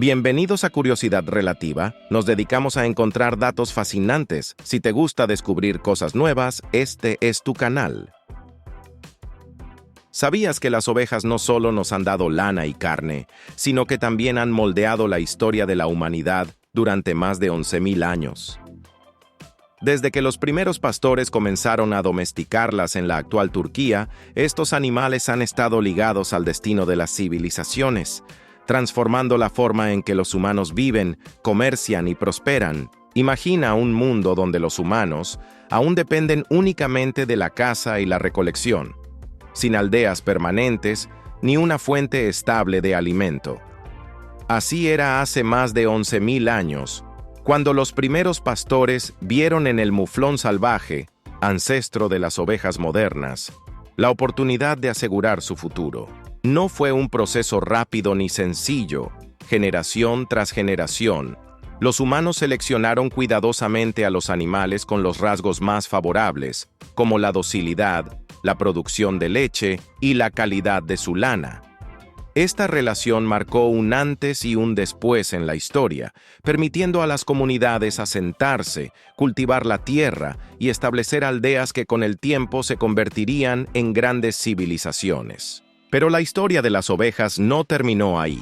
Bienvenidos a Curiosidad Relativa. Nos dedicamos a encontrar datos fascinantes. Si te gusta descubrir cosas nuevas, este es tu canal. ¿Sabías que las ovejas no solo nos han dado lana y carne, sino que también han moldeado la historia de la humanidad durante más de 11.000 años? Desde que los primeros pastores comenzaron a domesticarlas en la actual Turquía, estos animales han estado ligados al destino de las civilizaciones, transformando la forma en que los humanos viven, comercian y prosperan. Imagina un mundo donde los humanos aún dependen únicamente de la caza y la recolección, sin aldeas permanentes ni una fuente estable de alimento. Así era hace más de 11.000 años, cuando los primeros pastores vieron en el muflón salvaje, ancestro de las ovejas modernas, la oportunidad de asegurar su futuro. No fue un proceso rápido ni sencillo. Generación tras generación, los humanos seleccionaron cuidadosamente a los animales con los rasgos más favorables, como la docilidad, la producción de leche y la calidad de su lana. Esta relación marcó un antes y un después en la historia, permitiendo a las comunidades asentarse, cultivar la tierra y establecer aldeas que con el tiempo se convertirían en grandes civilizaciones. Pero la historia de las ovejas no terminó ahí.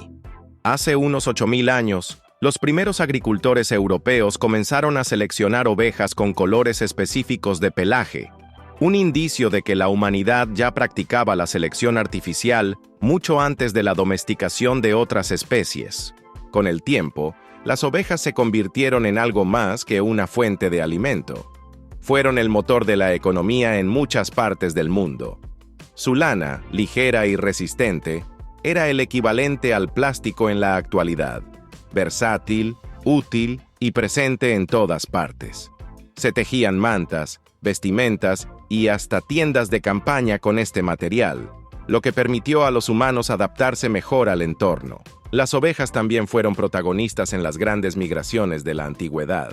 Hace unos 8.000 años, los primeros agricultores europeos comenzaron a seleccionar ovejas con colores específicos de pelaje, un indicio de que la humanidad ya practicaba la selección artificial mucho antes de la domesticación de otras especies. Con el tiempo, las ovejas se convirtieron en algo más que una fuente de alimento. Fueron el motor de la economía en muchas partes del mundo. Su lana, ligera y resistente, era el equivalente al plástico en la actualidad, versátil, útil y presente en todas partes. Se tejían mantas, vestimentas y hasta tiendas de campaña con este material, lo que permitió a los humanos adaptarse mejor al entorno. Las ovejas también fueron protagonistas en las grandes migraciones de la antigüedad.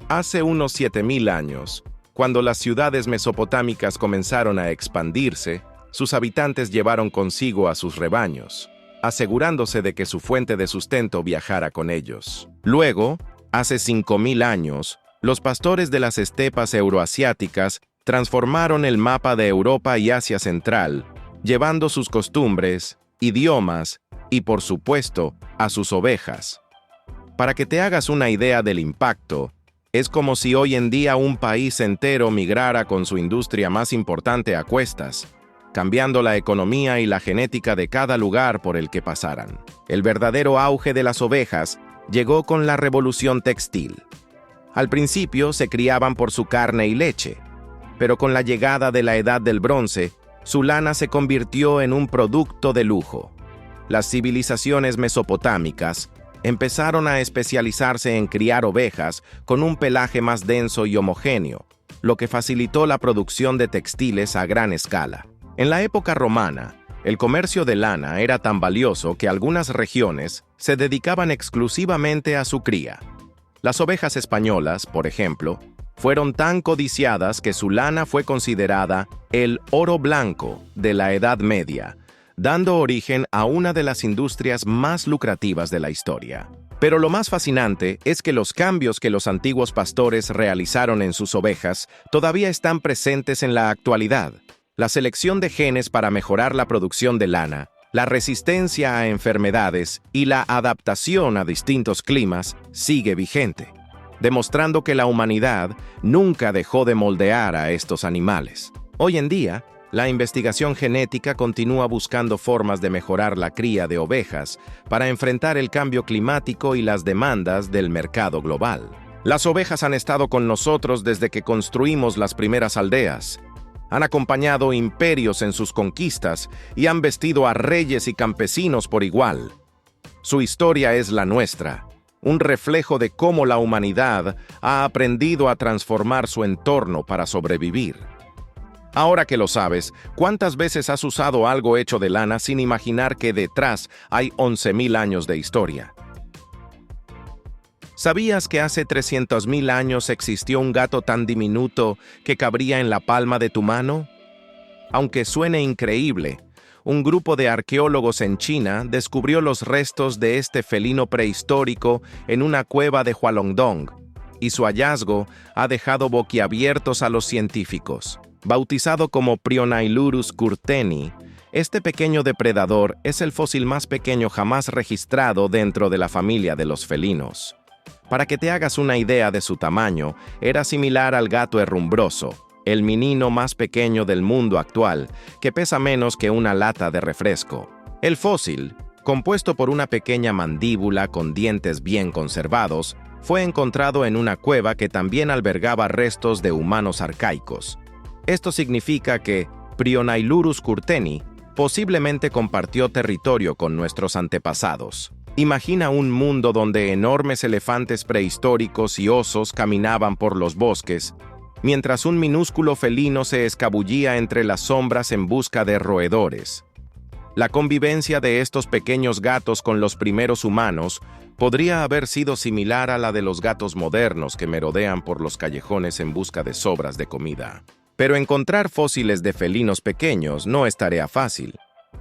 Hace unos 7.000 años, cuando las ciudades mesopotámicas comenzaron a expandirse, sus habitantes llevaron consigo a sus rebaños, asegurándose de que su fuente de sustento viajara con ellos. Luego, hace 5.000 años, los pastores de las estepas euroasiáticas transformaron el mapa de Europa y Asia Central, llevando sus costumbres, idiomas y, por supuesto, a sus ovejas. Para que te hagas una idea del impacto, es como si hoy en día un país entero migrara con su industria más importante a cuestas, cambiando la economía y la genética de cada lugar por el que pasaran. El verdadero auge de las ovejas llegó con la revolución textil. Al principio se criaban por su carne y leche, pero con la llegada de la Edad del Bronce, su lana se convirtió en un producto de lujo. Las civilizaciones mesopotámicas empezaron a especializarse en criar ovejas con un pelaje más denso y homogéneo, lo que facilitó la producción de textiles a gran escala. En la época romana, el comercio de lana era tan valioso que algunas regiones se dedicaban exclusivamente a su cría. Las ovejas españolas, por ejemplo, fueron tan codiciadas que su lana fue considerada el oro blanco de la Edad Media, dando origen a una de las industrias más lucrativas de la historia. Pero lo más fascinante es que los cambios que los antiguos pastores realizaron en sus ovejas todavía están presentes en la actualidad. La selección de genes para mejorar la producción de lana, la resistencia a enfermedades y la adaptación a distintos climas sigue vigente, demostrando que la humanidad nunca dejó de moldear a estos animales. Hoy en día, la investigación genética continúa buscando formas de mejorar la cría de ovejas para enfrentar el cambio climático y las demandas del mercado global. Las ovejas han estado con nosotros desde que construimos las primeras aldeas. Han acompañado imperios en sus conquistas y han vestido a reyes y campesinos por igual. Su historia es la nuestra, un reflejo de cómo la humanidad ha aprendido a transformar su entorno para sobrevivir. Ahora que lo sabes, ¿cuántas veces has usado algo hecho de lana sin imaginar que detrás hay 11.000 años de historia? ¿Sabías que hace 300.000 años existió un gato tan diminuto que cabría en la palma de tu mano? Aunque suene increíble, un grupo de arqueólogos en China descubrió los restos de este felino prehistórico en una cueva de Hualongdong, y su hallazgo ha dejado boquiabiertos a los científicos. Bautizado como Prionailurus courteney, este pequeño depredador es el fósil más pequeño jamás registrado dentro de la familia de los felinos. Para que te hagas una idea de su tamaño, era similar al gato herrumbroso, el minino más pequeño del mundo actual, que pesa menos que una lata de refresco. El fósil, compuesto por una pequeña mandíbula con dientes bien conservados, fue encontrado en una cueva que también albergaba restos de humanos arcaicos. Esto significa que Prionailurus courteney posiblemente compartió territorio con nuestros antepasados. Imagina un mundo donde enormes elefantes prehistóricos y osos caminaban por los bosques, mientras un minúsculo felino se escabullía entre las sombras en busca de roedores. La convivencia de estos pequeños gatos con los primeros humanos podría haber sido similar a la de los gatos modernos que merodean por los callejones en busca de sobras de comida. Pero encontrar fósiles de felinos pequeños no es tarea fácil.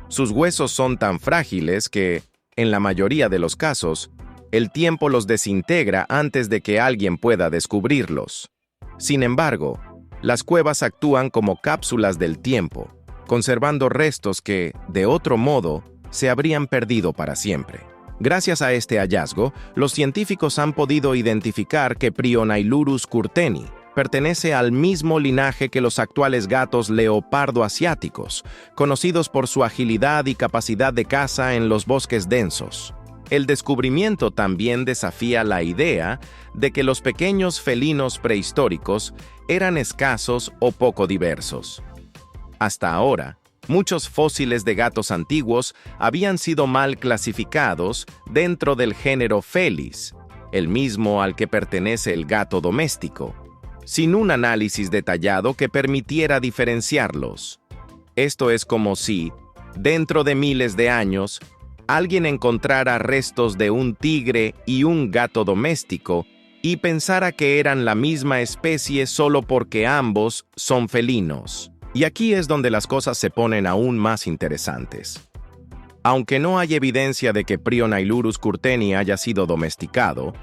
Sus huesos son tan frágiles que, en la mayoría de los casos, el tiempo los desintegra antes de que alguien pueda descubrirlos. Sin embargo, las cuevas actúan como cápsulas del tiempo, conservando restos que, de otro modo, se habrían perdido para siempre. Gracias a este hallazgo, los científicos han podido identificar que Prionailurus courteney pertenece al mismo linaje que los actuales gatos leopardo asiáticos, conocidos por su agilidad y capacidad de caza en los bosques densos. El descubrimiento también desafía la idea de que los pequeños felinos prehistóricos eran escasos o poco diversos. Hasta ahora, muchos fósiles de gatos antiguos habían sido mal clasificados dentro del género Felis, el mismo al que pertenece el gato doméstico, sin un análisis detallado que permitiera diferenciarlos. Esto es como si, dentro de miles de años, alguien encontrara restos de un tigre y un gato doméstico y pensara que eran la misma especie solo porque ambos son felinos. Y aquí es donde las cosas se ponen aún más interesantes. Aunque no hay evidencia de que Prionailurus courteney haya sido domesticado,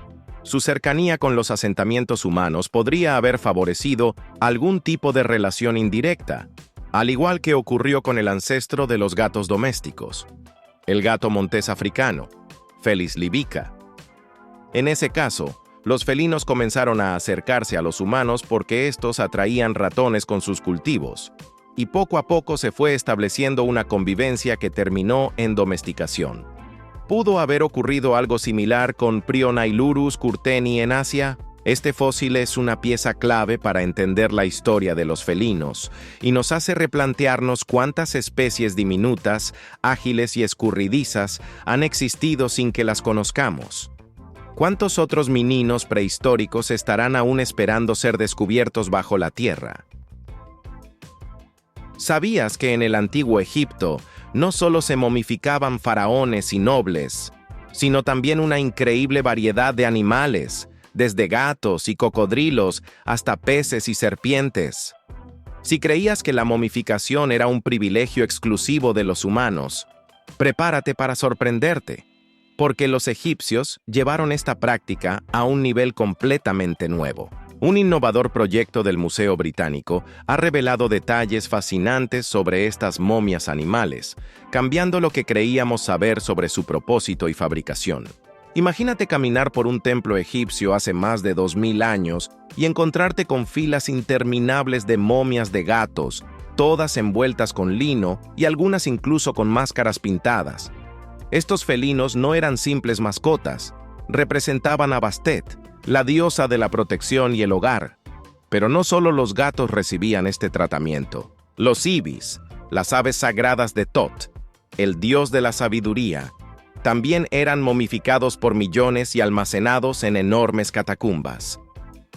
su cercanía con los asentamientos humanos podría haber favorecido algún tipo de relación indirecta, al igual que ocurrió con el ancestro de los gatos domésticos, el gato montés africano, Felis libica. En ese caso, los felinos comenzaron a acercarse a los humanos porque estos atraían ratones con sus cultivos, y poco a poco se fue estableciendo una convivencia que terminó en domesticación. ¿Pudo haber ocurrido algo similar con Prionailurus courteney en Asia? Este fósil es una pieza clave para entender la historia de los felinos y nos hace replantearnos cuántas especies diminutas, ágiles y escurridizas han existido sin que las conozcamos. ¿Cuántos otros mininos prehistóricos estarán aún esperando ser descubiertos bajo la tierra? ¿Sabías que en el antiguo Egipto no solo se momificaban faraones y nobles, sino también una increíble variedad de animales, desde gatos y cocodrilos hasta peces y serpientes? Si creías que la momificación era un privilegio exclusivo de los humanos, prepárate para sorprenderte, porque los egipcios llevaron esta práctica a un nivel completamente nuevo. Un innovador proyecto del Museo Británico ha revelado detalles fascinantes sobre estas momias animales, cambiando lo que creíamos saber sobre su propósito y fabricación. Imagínate caminar por un templo egipcio hace más de 2000 años y encontrarte con filas interminables de momias de gatos, todas envueltas con lino y algunas incluso con máscaras pintadas. Estos felinos no eran simples mascotas, representaban a Bastet, la diosa de la protección y el hogar. Pero no solo los gatos recibían este tratamiento. Los ibis, las aves sagradas de Tot, el dios de la sabiduría, también eran momificados por millones y almacenados en enormes catacumbas.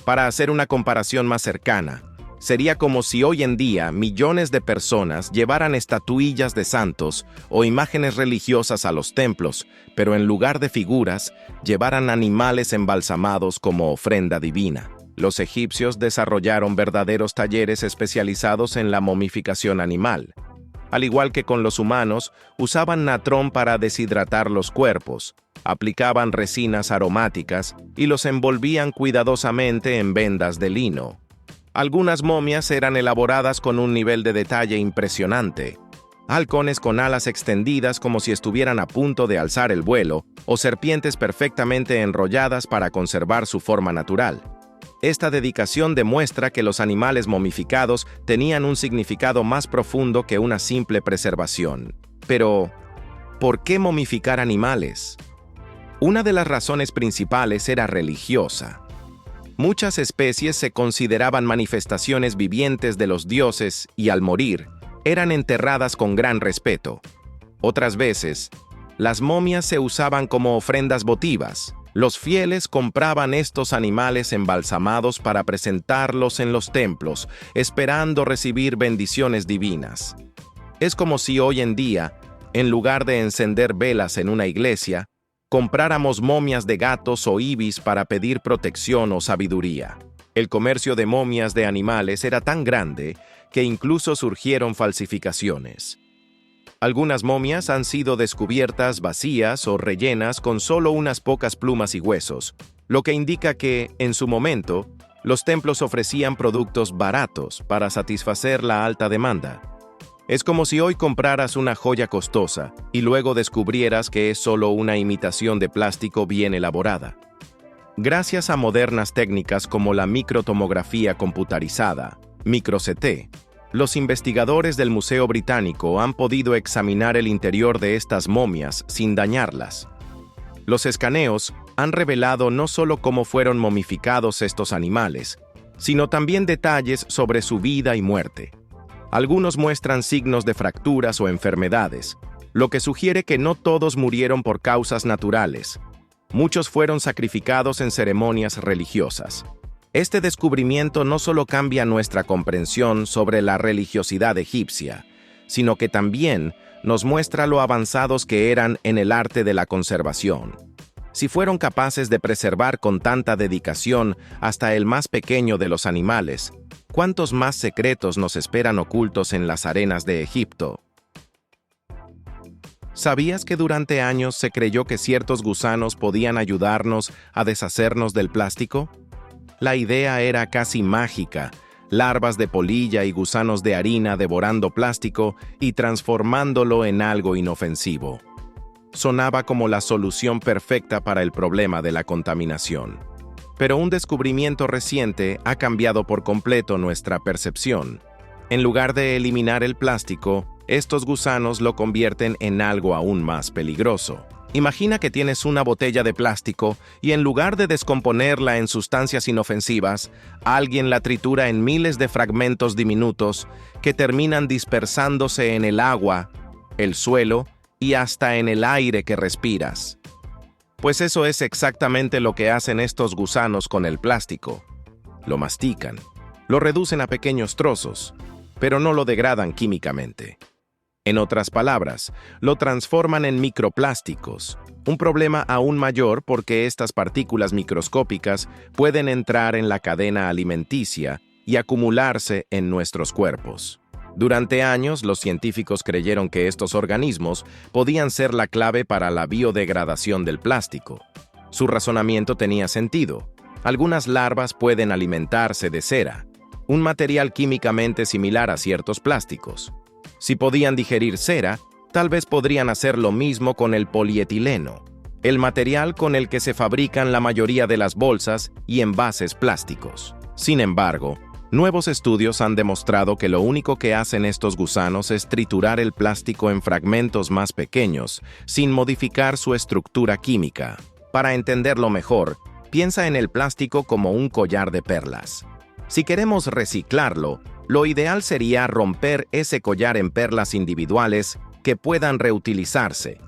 Para hacer una comparación más cercana, sería como si hoy en día millones de personas llevaran estatuillas de santos o imágenes religiosas a los templos, pero en lugar de figuras, llevaran animales embalsamados como ofrenda divina. Los egipcios desarrollaron verdaderos talleres especializados en la momificación animal. Al igual que con los humanos, usaban natrón para deshidratar los cuerpos, aplicaban resinas aromáticas y los envolvían cuidadosamente en vendas de lino. Algunas momias eran elaboradas con un nivel de detalle impresionante. Halcones con alas extendidas como si estuvieran a punto de alzar el vuelo, o serpientes perfectamente enrolladas para conservar su forma natural. Esta dedicación demuestra que los animales momificados tenían un significado más profundo que una simple preservación. Pero, ¿por qué momificar animales? Una de las razones principales era religiosa. Muchas especies se consideraban manifestaciones vivientes de los dioses y, al morir, eran enterradas con gran respeto. Otras veces, las momias se usaban como ofrendas votivas. Los fieles compraban estos animales embalsamados para presentarlos en los templos, esperando recibir bendiciones divinas. Es como si hoy en día, en lugar de encender velas en una iglesia, compráramos momias de gatos o ibis para pedir protección o sabiduría. El comercio de momias de animales era tan grande que incluso surgieron falsificaciones. Algunas momias han sido descubiertas vacías o rellenas con solo unas pocas plumas y huesos, lo que indica que, en su momento, los templos ofrecían productos baratos para satisfacer la alta demanda. Es como si hoy compraras una joya costosa y luego descubrieras que es solo una imitación de plástico bien elaborada. Gracias a modernas técnicas como la microtomografía computarizada, micro-CT, los investigadores del Museo Británico han podido examinar el interior de estas momias sin dañarlas. Los escaneos han revelado no solo cómo fueron momificados estos animales, sino también detalles sobre su vida y muerte. Algunos muestran signos de fracturas o enfermedades, lo que sugiere que no todos murieron por causas naturales. Muchos fueron sacrificados en ceremonias religiosas. Este descubrimiento no solo cambia nuestra comprensión sobre la religiosidad egipcia, sino que también nos muestra lo avanzados que eran en el arte de la conservación. Si fueron capaces de preservar con tanta dedicación hasta el más pequeño de los animales, ¿cuántos más secretos nos esperan ocultos en las arenas de Egipto? ¿Sabías que durante años se creyó que ciertos gusanos podían ayudarnos a deshacernos del plástico? La idea era casi mágica: larvas de polilla y gusanos de harina devorando plástico y transformándolo en algo inofensivo. Sonaba como la solución perfecta para el problema de la contaminación. Pero un descubrimiento reciente ha cambiado por completo nuestra percepción. En lugar de eliminar el plástico, estos gusanos lo convierten en algo aún más peligroso. Imagina que tienes una botella de plástico y en lugar de descomponerla en sustancias inofensivas, alguien la tritura en miles de fragmentos diminutos que terminan dispersándose en el agua, el suelo y hasta en el aire que respiras. Pues eso es exactamente lo que hacen estos gusanos con el plástico. Lo mastican, lo reducen a pequeños trozos, pero no lo degradan químicamente. En otras palabras, lo transforman en microplásticos, un problema aún mayor porque estas partículas microscópicas pueden entrar en la cadena alimenticia y acumularse en nuestros cuerpos. Durante años, los científicos creyeron que estos organismos podían ser la clave para la biodegradación del plástico. Su razonamiento tenía sentido. Algunas larvas pueden alimentarse de cera, un material químicamente similar a ciertos plásticos. Si podían digerir cera, tal vez podrían hacer lo mismo con el polietileno, el material con el que se fabrican la mayoría de las bolsas y envases plásticos. Sin embargo, nuevos estudios han demostrado que lo único que hacen estos gusanos es triturar el plástico en fragmentos más pequeños, sin modificar su estructura química. Para entenderlo mejor, piensa en el plástico como un collar de perlas. Si queremos reciclarlo, lo ideal sería romper ese collar en perlas individuales que puedan reutilizarse.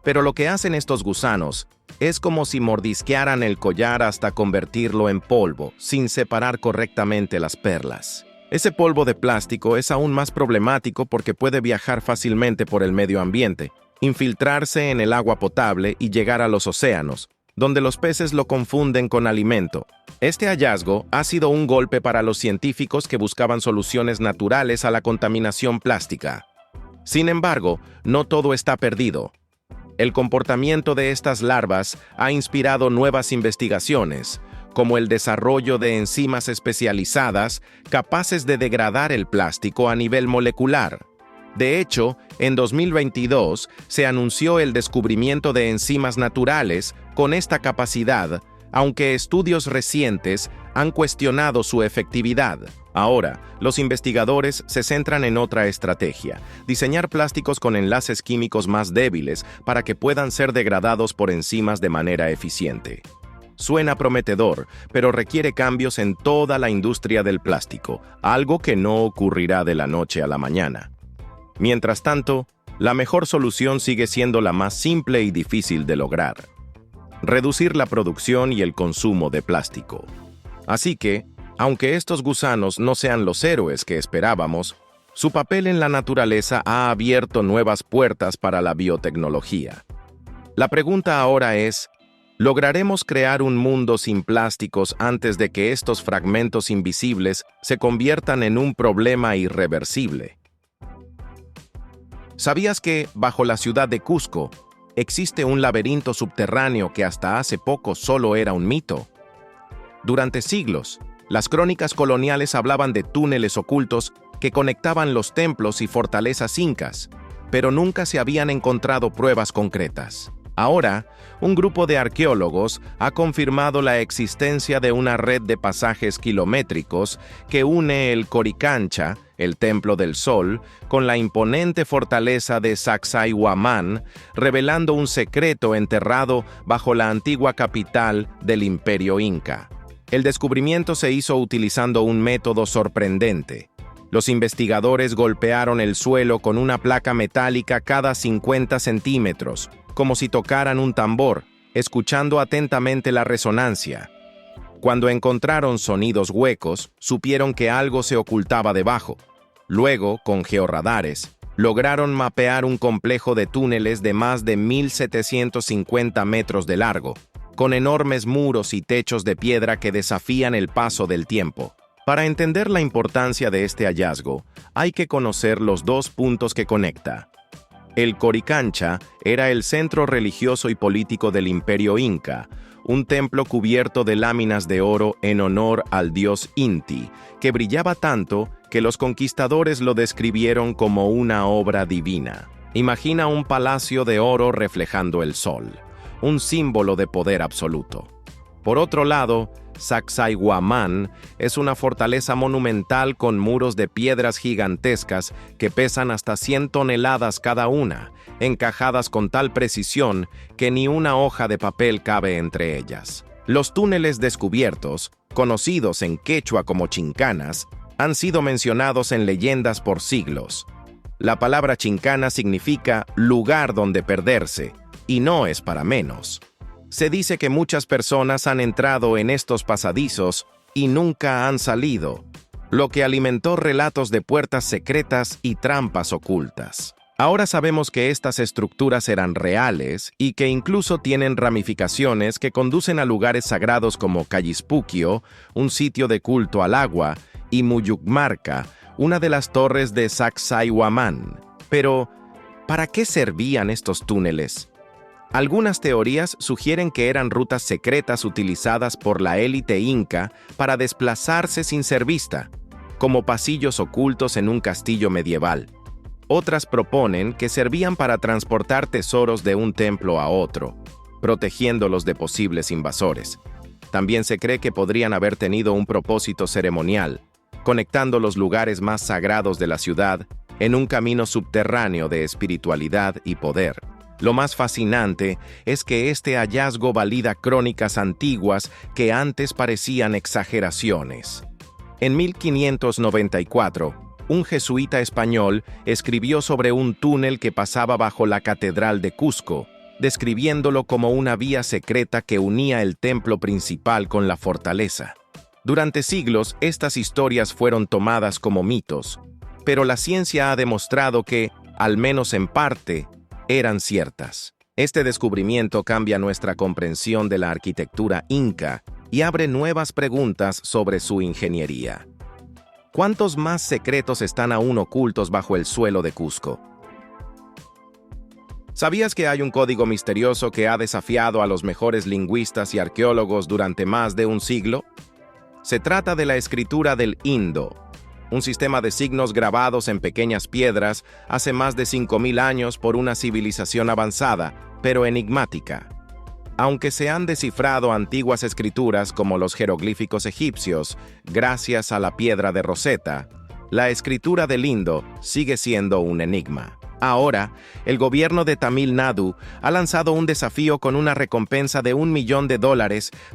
Pero lo que hacen estos gusanos es como si mordisquearan el collar hasta convertirlo en polvo, sin separar correctamente las perlas. Ese polvo de plástico es aún más problemático porque puede viajar fácilmente por el medio ambiente, infiltrarse en el agua potable y llegar a los océanos, donde los peces lo confunden con alimento. Este hallazgo ha sido un golpe para los científicos que buscaban soluciones naturales a la contaminación plástica. Sin embargo, no todo está perdido. El comportamiento de estas larvas ha inspirado nuevas investigaciones, como el desarrollo de enzimas especializadas capaces de degradar el plástico a nivel molecular. De hecho, en 2022 se anunció el descubrimiento de enzimas naturales con esta capacidad, aunque estudios recientes han cuestionado su efectividad. Ahora, los investigadores se centran en otra estrategia: diseñar plásticos con enlaces químicos más débiles para que puedan ser degradados por enzimas de manera eficiente. Suena prometedor, pero requiere cambios en toda la industria del plástico, algo que no ocurrirá de la noche a la mañana. Mientras tanto, la mejor solución sigue siendo la más simple y difícil de lograr: reducir la producción y el consumo de plástico. Así que, aunque estos gusanos no sean los héroes que esperábamos, su papel en la naturaleza ha abierto nuevas puertas para la biotecnología. La pregunta ahora es: ¿lograremos crear un mundo sin plásticos antes de que estos fragmentos invisibles se conviertan en un problema irreversible? ¿Sabías que, bajo la ciudad de Cusco, existe un laberinto subterráneo que hasta hace poco solo era un mito? Durante siglos, las crónicas coloniales hablaban de túneles ocultos que conectaban los templos y fortalezas incas, pero nunca se habían encontrado pruebas concretas. Ahora, un grupo de arqueólogos ha confirmado la existencia de una red de pasajes kilométricos que une el Coricancha, el Templo del Sol, con la imponente fortaleza de Sacsayhuamán, revelando un secreto enterrado bajo la antigua capital del Imperio Inca. El descubrimiento se hizo utilizando un método sorprendente. Los investigadores golpearon el suelo con una placa metálica cada 50 centímetros, como si tocaran un tambor, escuchando atentamente la resonancia. Cuando encontraron sonidos huecos, supieron que algo se ocultaba debajo. Luego, con georradares, lograron mapear un complejo de túneles de más de 1.750 metros de largo, con enormes muros y techos de piedra que desafían el paso del tiempo. Para entender la importancia de este hallazgo, hay que conocer los dos puntos que conecta. El Coricancha era el centro religioso y político del Imperio Inca, un templo cubierto de láminas de oro en honor al dios Inti, que brillaba tanto que los conquistadores lo describieron como una obra divina. Imagina un palacio de oro reflejando el sol, un símbolo de poder absoluto. Por otro lado, Sacsayhuamán es una fortaleza monumental con muros de piedras gigantescas que pesan hasta 100 toneladas cada una, encajadas con tal precisión que ni una hoja de papel cabe entre ellas. Los túneles descubiertos, conocidos en quechua como chincanas, han sido mencionados en leyendas por siglos. La palabra chincana significa lugar donde perderse, y no es para menos. Se dice que muchas personas han entrado en estos pasadizos y nunca han salido, lo que alimentó relatos de puertas secretas y trampas ocultas. Ahora sabemos que estas estructuras eran reales y que incluso tienen ramificaciones que conducen a lugares sagrados como Callispuquio, un sitio de culto al agua, y Muyucmarca, una de las torres de Sacsayhuamán. Pero, ¿para qué servían estos túneles? Algunas teorías sugieren que eran rutas secretas utilizadas por la élite inca para desplazarse sin ser vista, como pasillos ocultos en un castillo medieval. Otras proponen que servían para transportar tesoros de un templo a otro, protegiéndolos de posibles invasores. También se cree que podrían haber tenido un propósito ceremonial, conectando los lugares más sagrados de la ciudad en un camino subterráneo de espiritualidad y poder. Lo más fascinante es que este hallazgo valida crónicas antiguas que antes parecían exageraciones. En 1594, un jesuita español escribió sobre un túnel que pasaba bajo la Catedral de Cusco, describiéndolo como una vía secreta que unía el templo principal con la fortaleza. Durante siglos, estas historias fueron tomadas como mitos, pero la ciencia ha demostrado que, al menos en parte, eran ciertas. Este descubrimiento cambia nuestra comprensión de la arquitectura inca y abre nuevas preguntas sobre su ingeniería. ¿Cuántos más secretos están aún ocultos bajo el suelo de Cusco? ¿Sabías que hay un código misterioso que ha desafiado a los mejores lingüistas y arqueólogos durante más de un siglo? Se trata de la escritura del Indo, un sistema de signos grabados en pequeñas piedras hace más de 5.000 años por una civilización avanzada, pero enigmática. Aunque se han descifrado antiguas escrituras como los jeroglíficos egipcios, gracias a la piedra de Rosetta, la escritura del Indo sigue siendo un enigma. Ahora, el gobierno de Tamil Nadu ha lanzado un desafío con una recompensa de $1 millón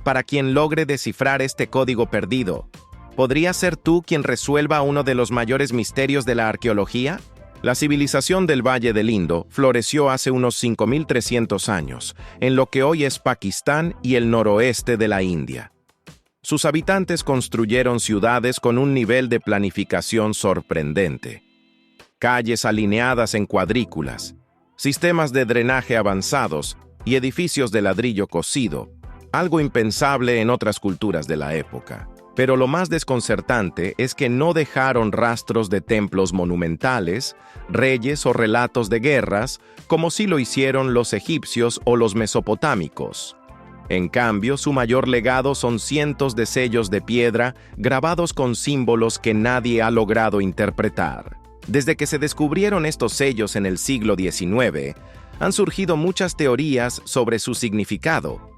para quien logre descifrar este código perdido. ¿Podrías ser tú quien resuelva uno de los mayores misterios de la arqueología? La civilización del Valle del Indo floreció hace unos 5.300 años, en lo que hoy es Pakistán y el noroeste de la India. Sus habitantes construyeron ciudades con un nivel de planificación sorprendente. Calles alineadas en cuadrículas, sistemas de drenaje avanzados y edificios de ladrillo cocido, algo impensable en otras culturas de la época. Pero lo más desconcertante es que no dejaron rastros de templos monumentales, reyes o relatos de guerras, como sí lo hicieron los egipcios o los mesopotámicos. En cambio, su mayor legado son cientos de sellos de piedra grabados con símbolos que nadie ha logrado interpretar. Desde que se descubrieron estos sellos en el siglo XIX, han surgido muchas teorías sobre su significado.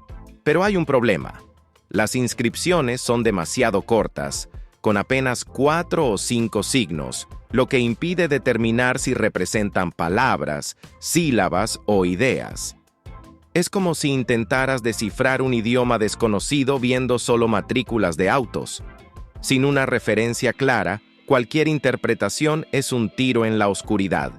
Pero hay un problema. Las inscripciones son demasiado cortas, con apenas 4 o 5 signos, lo que impide determinar si representan palabras, sílabas o ideas. Es como si intentaras descifrar un idioma desconocido viendo solo matrículas de autos. Sin una referencia clara, cualquier interpretación es un tiro en la oscuridad.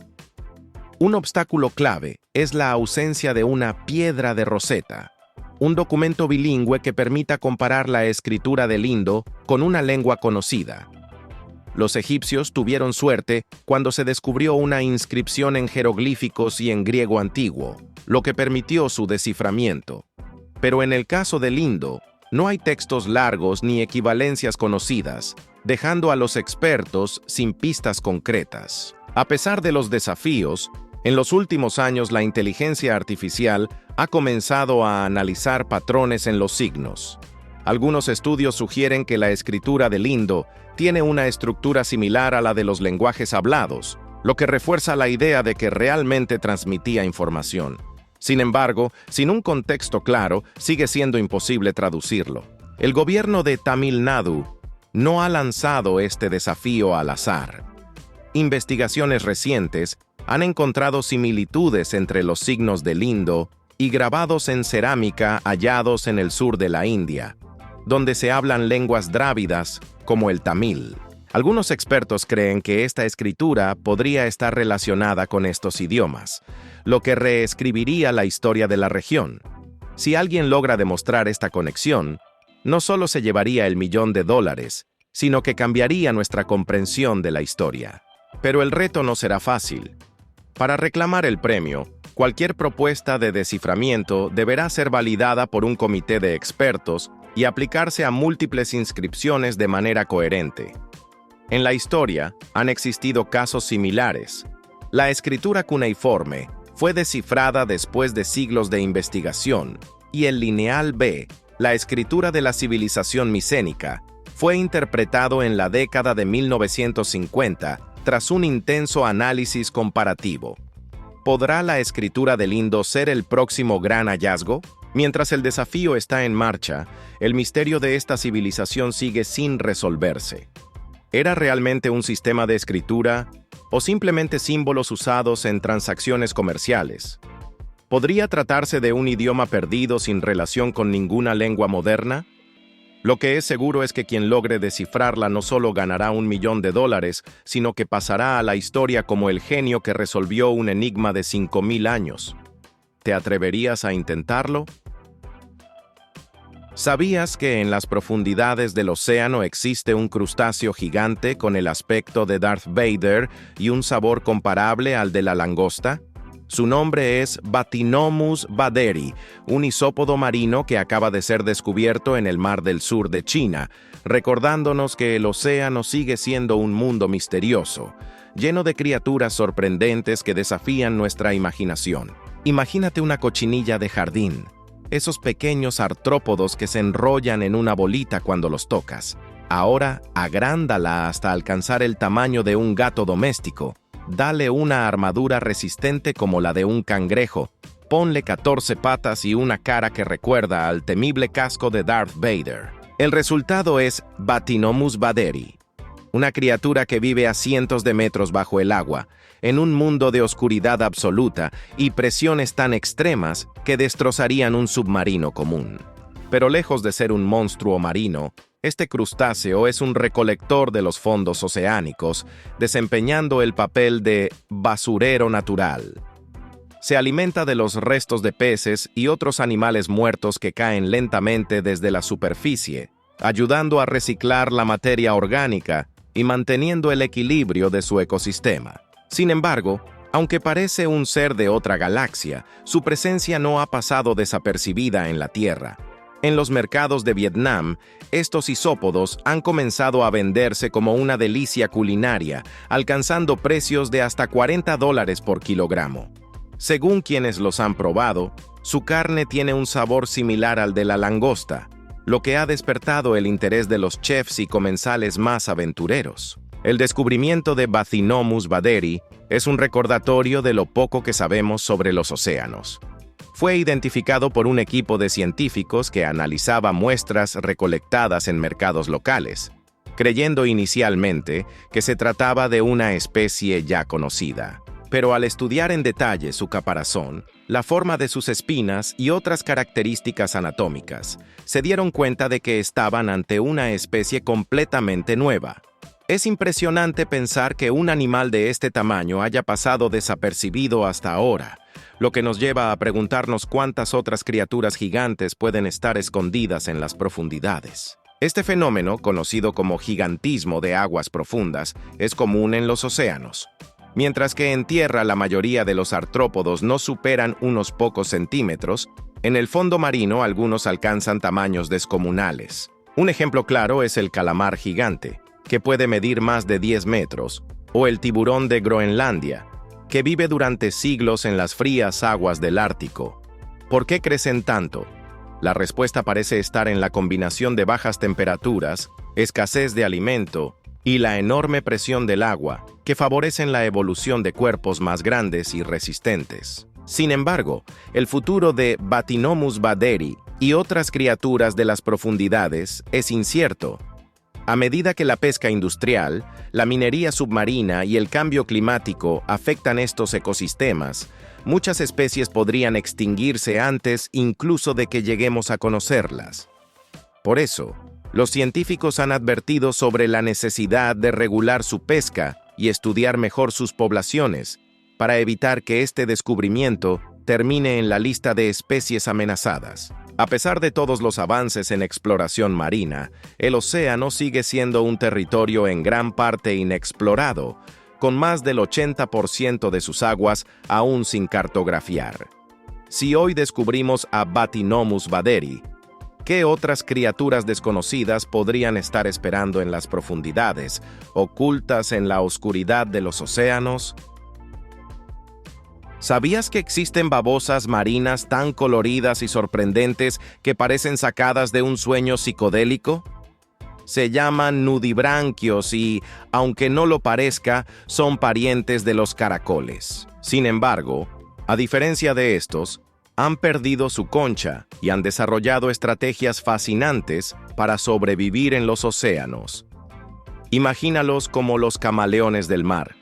Un obstáculo clave es la ausencia de una piedra de Rosetta, un documento bilingüe que permita comparar la escritura del Indo con una lengua conocida. Los egipcios tuvieron suerte cuando se descubrió una inscripción en jeroglíficos y en griego antiguo, lo que permitió su desciframiento. Pero en el caso del Indo, no hay textos largos ni equivalencias conocidas, dejando a los expertos sin pistas concretas. A pesar de los desafíos, en los últimos años la inteligencia artificial ha comenzado a analizar patrones en los signos. Algunos estudios sugieren que la escritura del Indo tiene una estructura similar a la de los lenguajes hablados, lo que refuerza la idea de que realmente transmitía información. Sin embargo, sin un contexto claro, sigue siendo imposible traducirlo. El gobierno de Tamil Nadu no ha lanzado este desafío al azar. Investigaciones recientes han encontrado similitudes entre los signos del Indo y grabados en cerámica hallados en el sur de la India, donde se hablan lenguas drávidas como el tamil. Algunos expertos creen que esta escritura podría estar relacionada con estos idiomas, lo que reescribiría la historia de la región. Si alguien logra demostrar esta conexión, no solo se llevaría $1 millón, sino que cambiaría nuestra comprensión de la historia. Pero el reto no será fácil. Para reclamar el premio, cualquier propuesta de desciframiento deberá ser validada por un comité de expertos y aplicarse a múltiples inscripciones de manera coherente. En la historia, han existido casos similares. La escritura cuneiforme fue descifrada después de siglos de investigación, y el lineal B, la escritura de la civilización micénica, fue interpretado en la década de 1950 tras un intenso análisis comparativo. ¿Podrá la escritura del Indo ser el próximo gran hallazgo? Mientras el desafío está en marcha, el misterio de esta civilización sigue sin resolverse. ¿Era realmente un sistema de escritura o simplemente símbolos usados en transacciones comerciales? ¿Podría tratarse de un idioma perdido sin relación con ninguna lengua moderna? Lo que es seguro es que quien logre descifrarla no solo ganará $1 millón, sino que pasará a la historia como el genio que resolvió un enigma de 5.000 años. ¿Te atreverías a intentarlo? ¿Sabías que en las profundidades del océano existe un crustáceo gigante con el aspecto de Darth Vader y un sabor comparable al de la langosta? Su nombre es Bathynomus vaderi, un isópodo marino que acaba de ser descubierto en el Mar del Sur de China, recordándonos que el océano sigue siendo un mundo misterioso, lleno de criaturas sorprendentes que desafían nuestra imaginación. Imagínate una cochinilla de jardín, esos pequeños artrópodos que se enrollan en una bolita cuando los tocas. Ahora, agrándala hasta alcanzar el tamaño de un gato doméstico. Dale una armadura resistente como la de un cangrejo. Ponle 14 patas y una cara que recuerda al temible casco de Darth Vader. El resultado es Bathynomus vaderi, una criatura que vive a cientos de metros bajo el agua, en un mundo de oscuridad absoluta y presiones tan extremas que destrozarían un submarino común. Pero lejos de ser un monstruo marino, este crustáceo es un recolector de los fondos oceánicos, desempeñando el papel de basurero natural. Se alimenta de los restos de peces y otros animales muertos que caen lentamente desde la superficie, ayudando a reciclar la materia orgánica y manteniendo el equilibrio de su ecosistema. Sin embargo, aunque parece un ser de otra galaxia, su presencia no ha pasado desapercibida en la Tierra. En los mercados de Vietnam, estos isópodos han comenzado a venderse como una delicia culinaria, alcanzando precios de hasta $40 por kilogramo. Según quienes los han probado, su carne tiene un sabor similar al de la langosta, lo que ha despertado el interés de los chefs y comensales más aventureros. El descubrimiento de Bathynomus vaderi es un recordatorio de lo poco que sabemos sobre los océanos. Fue identificado por un equipo de científicos que analizaba muestras recolectadas en mercados locales, creyendo inicialmente que se trataba de una especie ya conocida. Pero al estudiar en detalle su caparazón, la forma de sus espinas y otras características anatómicas, se dieron cuenta de que estaban ante una especie completamente nueva. Es impresionante pensar que un animal de este tamaño haya pasado desapercibido hasta ahora, lo que nos lleva a preguntarnos cuántas otras criaturas gigantes pueden estar escondidas en las profundidades. Este fenómeno, conocido como gigantismo de aguas profundas, es común en los océanos. Mientras que en tierra la mayoría de los artrópodos no superan unos pocos centímetros, en el fondo marino algunos alcanzan tamaños descomunales. Un ejemplo claro es el calamar gigante, que puede medir más de 10 metros, o el tiburón de Groenlandia, que vive durante siglos en las frías aguas del Ártico. ¿Por qué crecen tanto? La respuesta parece estar en la combinación de bajas temperaturas, escasez de alimento y la enorme presión del agua, que favorecen la evolución de cuerpos más grandes y resistentes. Sin embargo, el futuro de Bathynomus vaderi y otras criaturas de las profundidades es incierto. A medida que la pesca industrial, la minería submarina y el cambio climático afectan estos ecosistemas, muchas especies podrían extinguirse antes incluso de que lleguemos a conocerlas. Por eso, los científicos han advertido sobre la necesidad de regular su pesca y estudiar mejor sus poblaciones, para evitar que este descubrimiento termine en la lista de especies amenazadas. A pesar de todos los avances en exploración marina, el océano sigue siendo un territorio en gran parte inexplorado, con más del 80% de sus aguas aún sin cartografiar. Si hoy descubrimos a Bathynomus vaderi, ¿qué otras criaturas desconocidas podrían estar esperando en las profundidades, ocultas en la oscuridad de los océanos? ¿Sabías que existen babosas marinas tan coloridas y sorprendentes que parecen sacadas de un sueño psicodélico? Se llaman nudibranquios y, aunque no lo parezca, son parientes de los caracoles. Sin embargo, a diferencia de estos, han perdido su concha y han desarrollado estrategias fascinantes para sobrevivir en los océanos. Imagínalos como los camaleones del mar,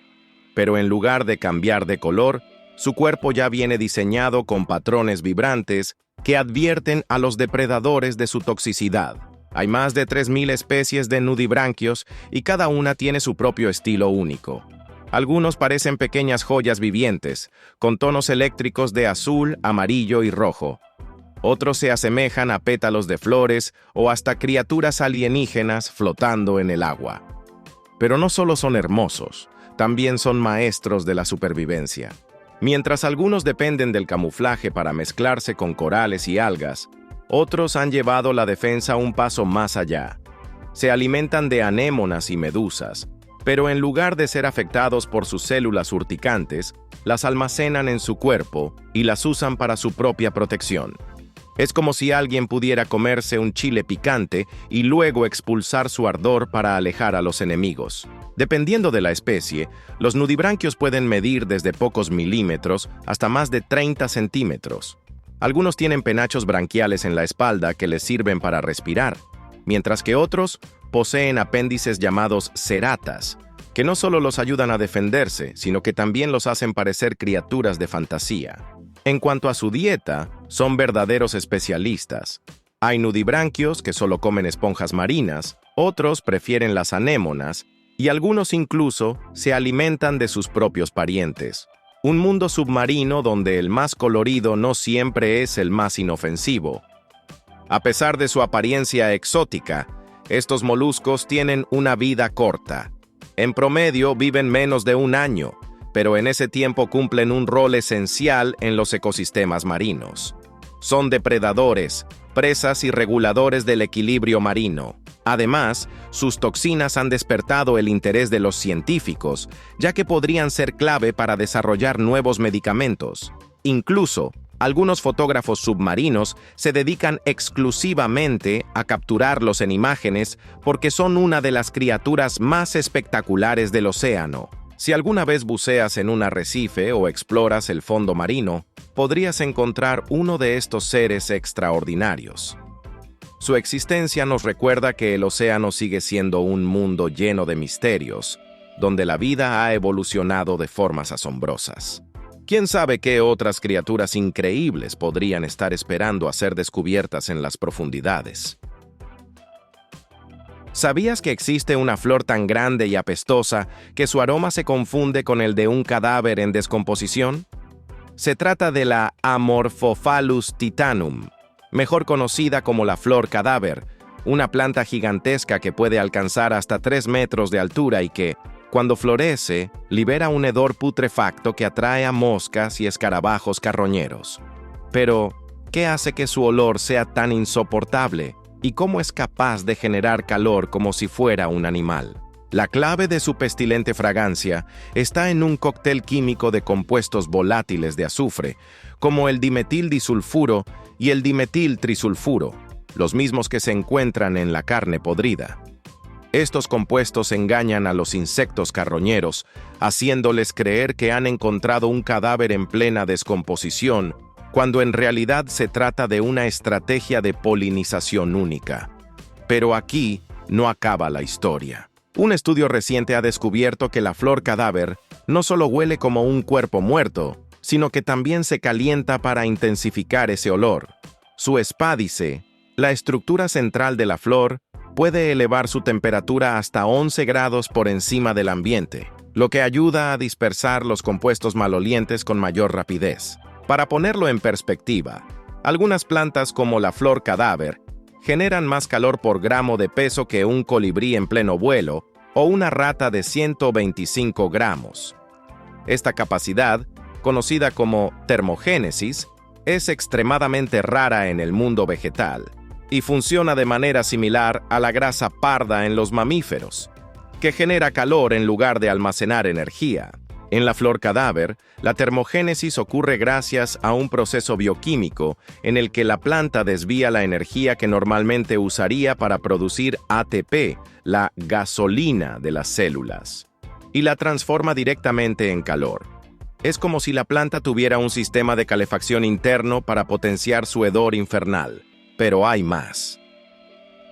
pero en lugar de cambiar de color, su cuerpo ya viene diseñado con patrones vibrantes que advierten a los depredadores de su toxicidad. Hay más de 3.000 especies de nudibranquios y cada una tiene su propio estilo único. Algunos parecen pequeñas joyas vivientes, con tonos eléctricos de azul, amarillo y rojo. Otros se asemejan a pétalos de flores o hasta criaturas alienígenas flotando en el agua. Pero no solo son hermosos, también son maestros de la supervivencia. Mientras algunos dependen del camuflaje para mezclarse con corales y algas, otros han llevado la defensa un paso más allá. Se alimentan de anémonas y medusas, Pero en lugar de ser afectados por sus células urticantes, las almacenan en su cuerpo y las usan para su propia protección. Es como si alguien pudiera comerse un chile picante y luego expulsar su ardor para alejar a los enemigos. Dependiendo de la especie, los nudibranquios pueden medir desde pocos milímetros hasta más de 30 centímetros. Algunos tienen penachos branquiales en la espalda que les sirven para respirar, mientras que otros poseen apéndices llamados ceratas, que no solo los ayudan a defenderse, sino que también los hacen parecer criaturas de fantasía. En cuanto a su dieta, son verdaderos especialistas. Hay nudibranquios que solo comen esponjas marinas, otros prefieren las anémonas, y algunos incluso se alimentan de sus propios parientes. Un mundo submarino donde el más colorido no siempre es el más inofensivo. A pesar de su apariencia exótica, estos moluscos tienen una vida corta. En promedio viven menos de un año, pero en ese tiempo cumplen un rol esencial en los ecosistemas marinos. Son depredadores, presas y reguladores del equilibrio marino. Además, sus toxinas han despertado el interés de los científicos, ya que podrían ser clave para desarrollar nuevos medicamentos. Incluso, algunos fotógrafos submarinos se dedican exclusivamente a capturarlos en imágenes porque son una de las criaturas más espectaculares del océano. Si alguna vez buceas en un arrecife o exploras el fondo marino, podrías encontrar uno de estos seres extraordinarios. Su existencia nos recuerda que el océano sigue siendo un mundo lleno de misterios, donde la vida ha evolucionado de formas asombrosas. ¿Quién sabe qué otras criaturas increíbles podrían estar esperando a ser descubiertas en las profundidades? ¿Sabías que existe una flor tan grande y apestosa que su aroma se confunde con el de un cadáver en descomposición? Se trata de la Amorphophallus titanum, mejor conocida como la flor cadáver, una planta gigantesca que puede alcanzar hasta 3 metros de altura y que, cuando florece, libera un hedor putrefacto que atrae a moscas y escarabajos carroñeros. Pero, ¿qué hace que su olor sea tan insoportable? ¿Y cómo es capaz de generar calor como si fuera un animal? La clave de su pestilente fragancia está en un cóctel químico de compuestos volátiles de azufre, como el dimetildisulfuro y el dimetiltrisulfuro, los mismos que se encuentran en la carne podrida. Estos compuestos engañan a los insectos carroñeros, haciéndoles creer que han encontrado un cadáver en plena descomposición, cuando en realidad se trata de una estrategia de polinización única. Pero aquí no acaba la historia. Un estudio reciente ha descubierto que la flor cadáver no solo huele como un cuerpo muerto, sino que también se calienta para intensificar ese olor. Su espádice, la estructura central de la flor, puede elevar su temperatura hasta 11 grados por encima del ambiente, lo que ayuda a dispersar los compuestos malolientes con mayor rapidez. Para ponerlo en perspectiva, algunas plantas como la flor cadáver generan más calor por gramo de peso que un colibrí en pleno vuelo o una rata de 125 gramos. Esta capacidad, conocida como termogénesis, es extremadamente rara en el mundo vegetal y funciona de manera similar a la grasa parda en los mamíferos, que genera calor en lugar de almacenar energía. En la flor cadáver, la termogénesis ocurre gracias a un proceso bioquímico en el que la planta desvía la energía que normalmente usaría para producir ATP, la gasolina de las células, y la transforma directamente en calor. Es como si la planta tuviera un sistema de calefacción interno para potenciar su hedor infernal, pero hay más.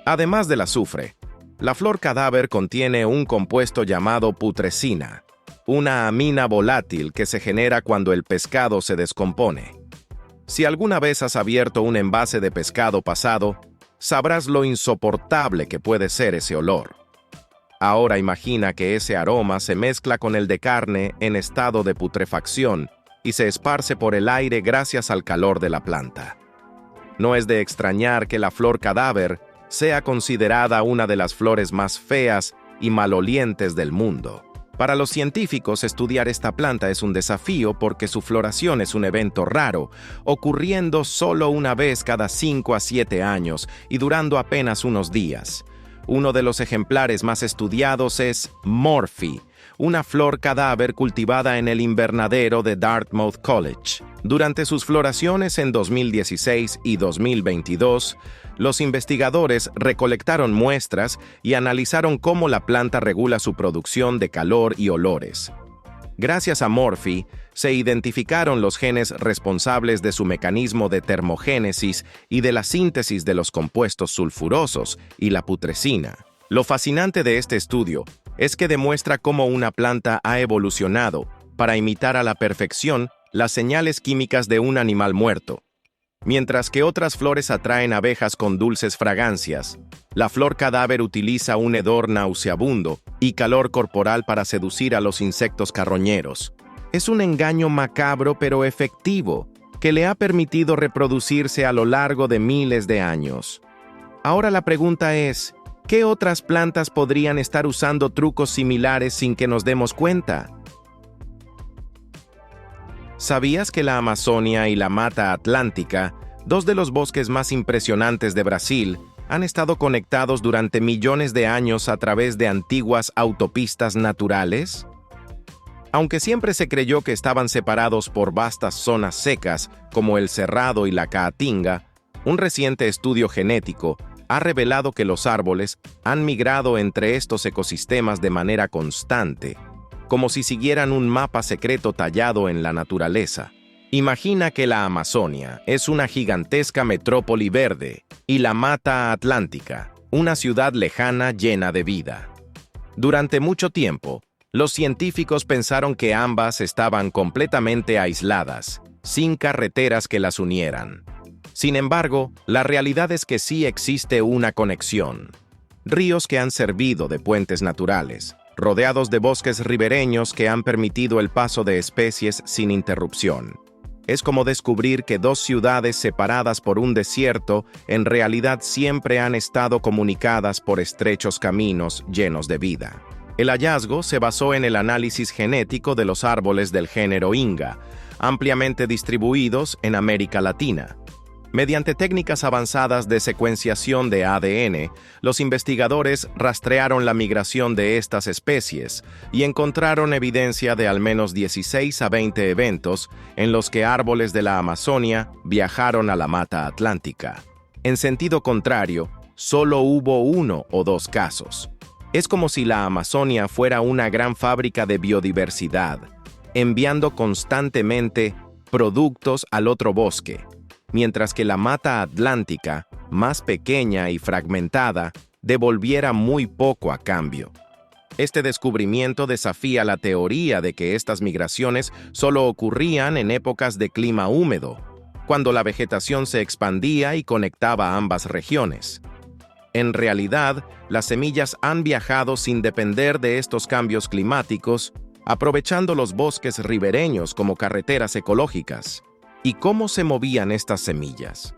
Además del azufre, la flor cadáver contiene un compuesto llamado putrescina, una amina volátil que se genera cuando el pescado se descompone. Si alguna vez has abierto un envase de pescado pasado, sabrás lo insoportable que puede ser ese olor. Ahora imagina que ese aroma se mezcla con el de carne en estado de putrefacción y se esparce por el aire gracias al calor de la planta. No es de extrañar que la flor cadáver sea considerada una de las flores más feas y malolientes del mundo. Para los científicos, estudiar esta planta es un desafío porque su floración es un evento raro, ocurriendo solo una vez cada 5 a 7 años y durando apenas unos días. Uno de los ejemplares más estudiados es Morphy, una flor cadáver cultivada en el invernadero de Dartmouth College. Durante sus floraciones en 2016 y 2022, los investigadores recolectaron muestras y analizaron cómo la planta regula su producción de calor y olores. Gracias a Morphy, se identificaron los genes responsables de su mecanismo de termogénesis y de la síntesis de los compuestos sulfurosos y la putrescina. Lo fascinante de este estudio es que demuestra cómo una planta ha evolucionado para imitar a la perfección las señales químicas de un animal muerto. Mientras que otras flores atraen abejas con dulces fragancias, la flor cadáver utiliza un hedor nauseabundo y calor corporal para seducir a los insectos carroñeros. Es un engaño macabro pero efectivo, que le ha permitido reproducirse a lo largo de miles de años. Ahora la pregunta es, ¿qué otras plantas podrían estar usando trucos similares sin que nos demos cuenta? ¿Sabías que la Amazonia y la Mata Atlántica, dos de los bosques más impresionantes de Brasil, han estado conectados durante millones de años a través de antiguas autopistas naturales? Aunque siempre se creyó que estaban separados por vastas zonas secas, como el Cerrado y la Caatinga, un reciente estudio genético ha revelado que los árboles han migrado entre estos ecosistemas de manera constante, como si siguieran un mapa secreto tallado en la naturaleza. Imagina que la Amazonia es una gigantesca metrópoli verde y la Mata Atlántica, una ciudad lejana llena de vida. Durante mucho tiempo, los científicos pensaron que ambas estaban completamente aisladas, sin carreteras que las unieran. Sin embargo, la realidad es que sí existe una conexión. Ríos que han servido de puentes naturales, rodeados de bosques ribereños que han permitido el paso de especies sin interrupción. Es como descubrir que dos ciudades separadas por un desierto en realidad siempre han estado comunicadas por estrechos caminos llenos de vida. El hallazgo se basó en el análisis genético de los árboles del género Inga, ampliamente distribuidos en América Latina. Mediante técnicas avanzadas de secuenciación de ADN, los investigadores rastrearon la migración de estas especies y encontraron evidencia de al menos 16 a 20 eventos en los que árboles de la Amazonia viajaron a la Mata Atlántica. En sentido contrario, solo hubo 1 o 2 casos. Es como si la Amazonia fuera una gran fábrica de biodiversidad, enviando constantemente productos al otro bosque, mientras que la Mata Atlántica, más pequeña y fragmentada, devolviera muy poco a cambio. Este descubrimiento desafía la teoría de que estas migraciones solo ocurrían en épocas de clima húmedo, cuando la vegetación se expandía y conectaba ambas regiones. En realidad, las semillas han viajado sin depender de estos cambios climáticos, aprovechando los bosques ribereños como carreteras ecológicas. ¿Y cómo se movían estas semillas?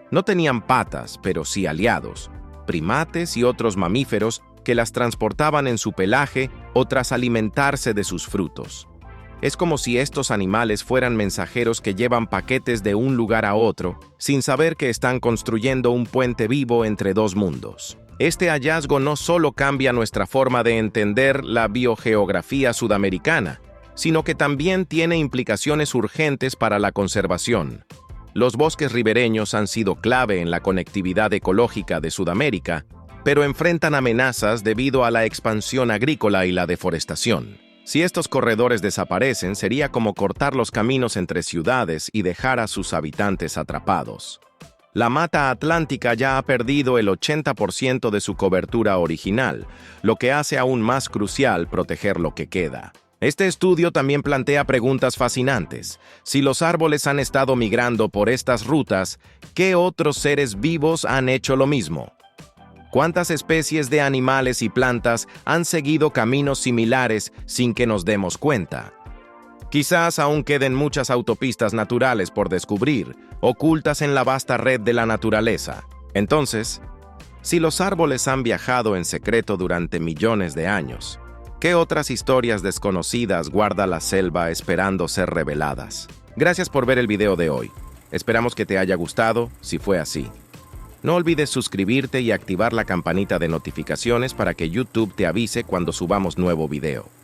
No tenían patas, pero sí aliados, primates y otros mamíferos que las transportaban en su pelaje o tras alimentarse de sus frutos. Es como si estos animales fueran mensajeros que llevan paquetes de un lugar a otro, sin saber que están construyendo un puente vivo entre dos mundos. Este hallazgo no solo cambia nuestra forma de entender la biogeografía sudamericana, sino que también tiene implicaciones urgentes para la conservación. Los bosques ribereños han sido clave en la conectividad ecológica de Sudamérica, pero enfrentan amenazas debido a la expansión agrícola y la deforestación. Si estos corredores desaparecen, sería como cortar los caminos entre ciudades y dejar a sus habitantes atrapados. La Mata Atlántica ya ha perdido el 80% de su cobertura original, lo que hace aún más crucial proteger lo que queda. Este estudio también plantea preguntas fascinantes. Si los árboles han estado migrando por estas rutas, ¿qué otros seres vivos han hecho lo mismo? ¿Cuántas especies de animales y plantas han seguido caminos similares sin que nos demos cuenta? Quizás aún queden muchas autopistas naturales por descubrir, ocultas en la vasta red de la naturaleza. Entonces, si los árboles han viajado en secreto durante millones de años, ¿qué otras historias desconocidas guarda la selva esperando ser reveladas? Gracias por ver el video de hoy. Esperamos que te haya gustado, si fue así. No olvides suscribirte y activar la campanita de notificaciones para que YouTube te avise cuando subamos nuevo video.